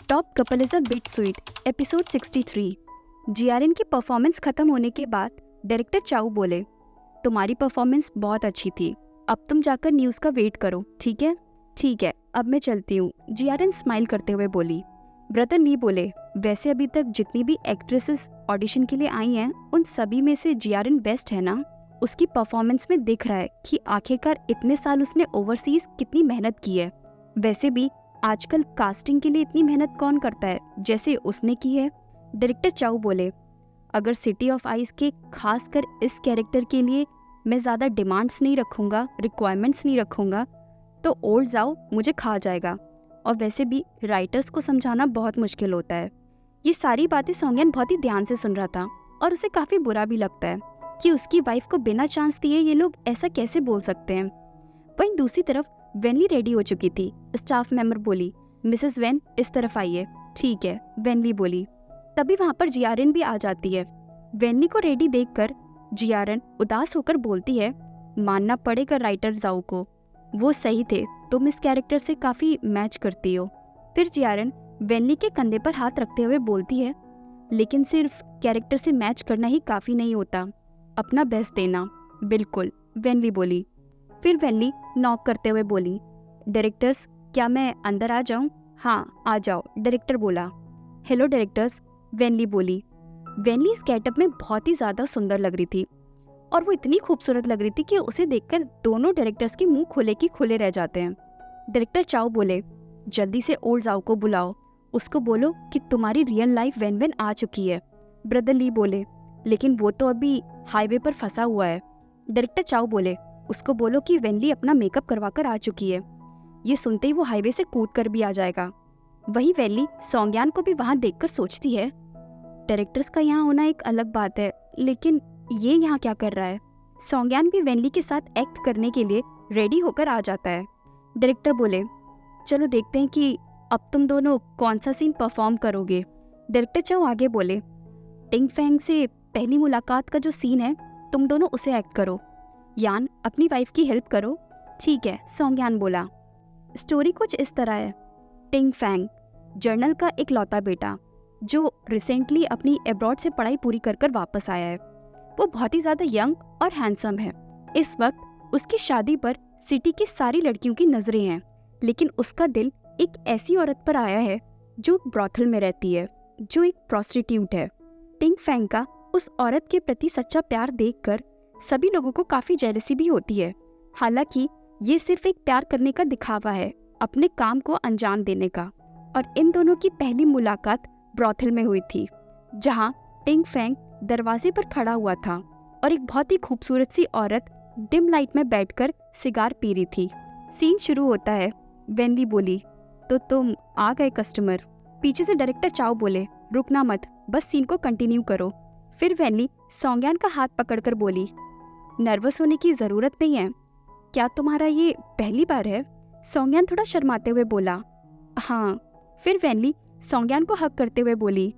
Top couple is a bit sweet episode 63। GRN की performance खत्म होने के बाद डायरेक्टर चाऊ बोले, तुम्हारी परफॉर्मेंस बहुत अच्छी थी, अब तुम जाकर न्यूज़ का वेट करो, ठीक है? ठीक है, अब मैं चलती हूँ, जीआरएन स्माइल करते हुए बोली। ब्रदर ली बोले, वैसे अभी तक जितनी भी एक्ट्रेसेस ऑडिशन के लिए आई हैं उन सभी में से जीआरएन बेस्ट है ना? उसकी परफॉर्मेंस में दिख रहा है कि आखिरकार इतने साल उसने ओवरसीज कितनी मेहनत की है। वैसे भी आजकल कास्टिंग के लिए इतनी मेहनत कौन करता है जैसे उसने की है। डायरेक्टर चाऊ बोले, अगर सिटी ऑफ आइज के खासकर इस कैरेक्टर के लिए मैं ज़्यादा डिमांड्स नहीं रखूँगा, रिक्वायरमेंट्स नहीं रखूँगा तो ओल्ड जाओ मुझे खा जाएगा। और वैसे भी राइटर्स को समझाना बहुत मुश्किल होता है। ये सारी बातें सोंगयन बहुत ही ध्यान से सुन रहा था और उसे काफ़ी बुरा भी लगता है कि उसकी वाइफ को बिना चांस दिए ये लोग ऐसा कैसे बोल सकते हैं। वहीं दूसरी तरफ वेनली रेडी हो चुकी थी। स्टाफ मेंबर बोली, मिसेस वेन इस तरफ आइए। ठीक है, वेनली बोली। तभी वहाँ पर जीआरएन भी आ जाती है। वेनली को रेडी देखकर जीआरएन उदास होकर बोलती है, मानना पड़ेगा राइटर जाओ को, वो सही थे, तुम इस कैरेक्टर से काफ़ी मैच करती हो। फिर जीआरएन वेनली के कंधे पर हाथ रखते हुए बोलती है, लेकिन सिर्फ कैरेक्टर से मैच करना ही काफ़ी नहीं होता, अपना बेस्ट देना। बिल्कुल, वेनली बोली। फिर वेनली नॉक करते हुए बोली, डायरेक्टर्स क्या मैं अंदर आ जाऊं? हाँ आ जाओ, डायरेक्टर बोला। हेलो डायरेक्टर्स, वेनली बोली। वेनली इस गेटअप में बहुत ही ज़्यादा सुंदर लग रही थी और वो इतनी खूबसूरत लग रही थी कि उसे देखकर दोनों डायरेक्टर्स के मुंह खुले की खुले रह जाते हैं। डायरेक्टर चाओ बोले, जल्दी से ओल्ड जाओ को बुलाओ, उसको बोलो कि तुम्हारी रियल लाइफ वेन वेन आ चुकी है। ब्रदर ली बोले, लेकिन वो तो अभी हाईवे पर फंसा हुआ है। डायरेक्टर चाओ बोले, उसको बोलो कि वेनली अपना मेकअप करवा कर आ चुकी है, ये सुनते ही वो हाईवे से कूद कर भी आ जाएगा। वहीं वेनली सोंगयान को भी वहाँ देखकर सोचती है, डायरेक्टर्स का यहाँ होना एक अलग बात है, लेकिन ये यहाँ क्या कर रहा है? सोंगयान भी वेनली के साथ एक्ट करने के लिए रेडी होकर आ जाता है। डायरेक्टर बोले, चलो देखते हैं कि अब तुम दोनों कौन सा सीन परफॉर्म करोगे। डायरेक्टर चाओ आगे बोले, टिंग फैंग से पहली मुलाकात का जो सीन है तुम दोनों उसे एक्ट करो, यान अपनी वाइफ की हेल्प करो। ठीक है, सोंगयान बोला। स्टोरी कुछ इस तरह है। टिंग फैंग जर्नल का एक लौता बेटा जो रिसेंटली अपनी अब्रॉड से पढ़ाई पूरी कर कर वापस आया है। वो बहुत ही ज़्यादा यंग और हैंडसम है। इस वक्त उसकी शादी पर सिटी की सारी लड़कियों की नज़रें हैं, लेकिन उसका दिल एक ऐसी औरत पर आया है जो ब्रॉथल में रहती है, जो एक प्रोस्टिट्यूट है। टिंग फैंग का उस औरत के प्रति सच्चा प्यार देखकर सभी लोगों को काफ़ी जेलसी भी होती है। हालांकि ये सिर्फ एक प्यार करने का दिखावा है, अपने काम को अंजाम देने का। और इन दोनों की पहली मुलाकात ब्रॉथल में हुई थी, जहां टिंग फैंग दरवाजे पर खड़ा हुआ था और एक बहुत ही खूबसूरत सी औरत डिम लाइट में बैठकर सिगार पी रही थी। सीन शुरू होता है। वेनली बोली, तो तुम आ गए कस्टमर। पीछे से डायरेक्टर चाओ बोले, रुकना मत, बस सीन को कंटिन्यू करो। फिर वेनली सोंगयान का हाथ पकड़कर बोली, नर्वस होने की ज़रूरत नहीं है, क्या तुम्हारा ये पहली बार है? सोंगयान थोड़ा शर्माते हुए बोला, हाँ। फिर वेनली सोंगयान को हक करते हुए बोली,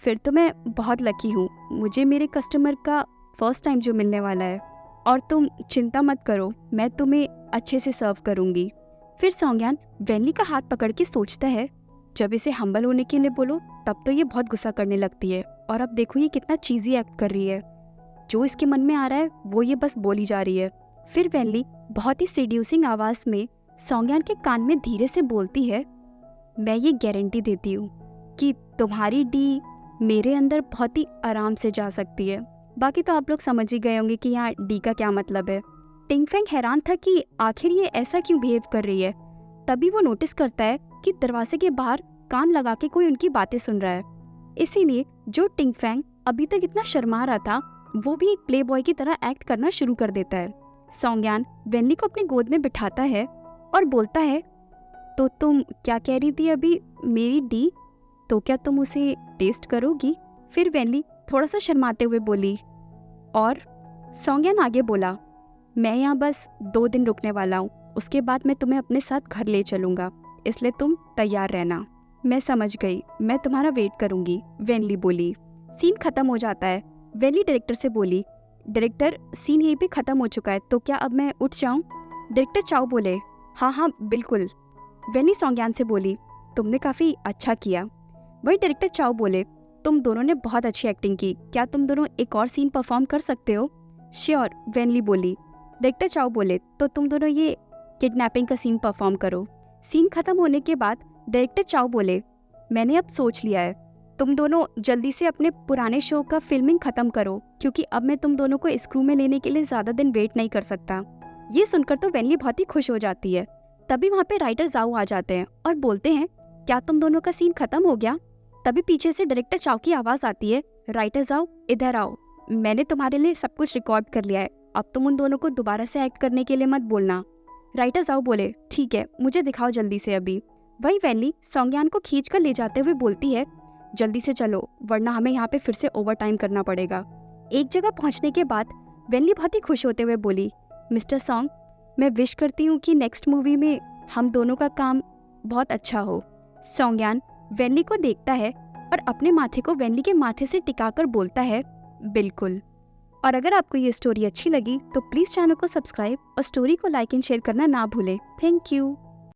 फिर तो मैं बहुत लकी हूँ, मुझे मेरे कस्टमर का फर्स्ट टाइम जो मिलने वाला है, और तुम चिंता मत करो, मैं तुम्हें अच्छे से सर्व करूँगी। फिर सोंगयान वेनली का हाथ पकड़ के सोचता है, जब इसे हम्बल होने के लिए बोलो तब तो ये बहुत गुस्सा करने लगती है, और अब देखो ये कितना चीज़ी एक्ट कर रही है, जो इसके मन में आ रहा है वो ये बस बोली जा रही है। फिर वेनली बहुत ही सीड्यूसिंग आवाज़ में सोंगयान के कान में धीरे से बोलती है, मैं ये गारंटी देती हूँ कि तुम्हारी डी मेरे अंदर बहुत ही आराम से जा सकती है। बाकी तो आप लोग समझ ही गए होंगे कि यहाँ डी का क्या मतलब है। टिंग फैंग हैरान था कि आखिर ये ऐसा क्यों बिहेव कर रही है। तभी वो नोटिस करता है कि दरवाजे के बाहर कान लगा के कोई उनकी बातें सुन रहा है। इसीलिए जो टिंग फैंग अभी तक इतना शर्मा रहा था वो भी एक प्ले बॉय की तरह एक्ट करना शुरू कर देता है। सोंगयान वेनली को अपनी गोद में बिठाता है और बोलता है, तो तुम क्या कह रही थी अभी, मेरी डी, तो क्या तुम उसे टेस्ट करोगी? फिर वेनली थोड़ा सा शर्माते हुए बोली, और सोंगयान आगे बोला, मैं यहाँ बस 2 दिन रुकने वाला हूँ, उसके बाद मैं तुम्हें अपने साथ घर ले चलूँगा, इसलिए तुम तैयार रहना। मैं समझ गई, मैं तुम्हारा वेट करूँगी, वेनली बोली। सीन खत्म हो जाता है। वेनली डायरेक्टर से बोली, डायरेक्टर सीन यहीं पे ख़त्म हो चुका है, तो क्या अब मैं उठ जाऊँ? डायरेक्टर चाओ बोले, हाँ हाँ बिल्कुल। वेनली सोंगयान से बोली, तुमने काफ़ी अच्छा किया। वही डायरेक्टर चाओ बोले, तुम दोनों ने बहुत अच्छी एक्टिंग की, क्या तुम दोनों एक और सीन परफॉर्म कर सकते हो? श्योर, वेनली बोली। डायरेक्टर चाओ बोले, तो तुम दोनों ये किडनैपिंग का सीन परफॉर्म करो। सीन खत्म होने के बाद डायरेक्टर चाओ बोले, मैंने अब सोच लिया है, तुम दोनों जल्दी से अपने पुराने शो का फिल्मिंग खत्म करो, क्योंकि अब मैं तुम दोनों को इस क्रू में लेने के लिए ज़्यादा दिन वेट नहीं कर सकता। ये सुनकर तो वेनली बहुत ही खुश हो जाती है। तभी वहाँ पे राइटर जाओ आ जाते हैं और बोलते हैं, क्या तुम दोनों का सीन खत्म हो गया? तभी पीछे से डायरेक्टर चाओ की आवाज़ आती है, राइटर जाओ इधर आओ, मैंने तुम्हारे लिए सब कुछ रिकॉर्ड कर लिया है, अब तुम उन दोनों को दोबारा से एक्ट करने के लिए मत बोलना। राइटर जाओ बोले, ठीक है, मुझे दिखाओ जल्दी से अभी। वही वेनली सौंग्यान को खींच कर ले जाते हुए बोलती है, जल्दी से चलो वरना हमें यहाँ पे फिर से ओवर टाइम करना पड़ेगा। एक जगह पहुँचने के बाद वेनली बहुत ही खुश होते हुए बोली, मिस्टर सॉन्ग, मैं विश करती हूँ कि नेक्स्ट मूवी में हम दोनों का काम बहुत अच्छा हो। सौंग्यान वेनली को देखता है और अपने माथे को वेनली के माथे से टिकाकर बोलता है, बिल्कुल। और अगर आपको ये स्टोरी अच्छी लगी तो प्लीज़ चैनल को सब्सक्राइब और स्टोरी को लाइक एंड शेयर करना ना भूलें। Thank you.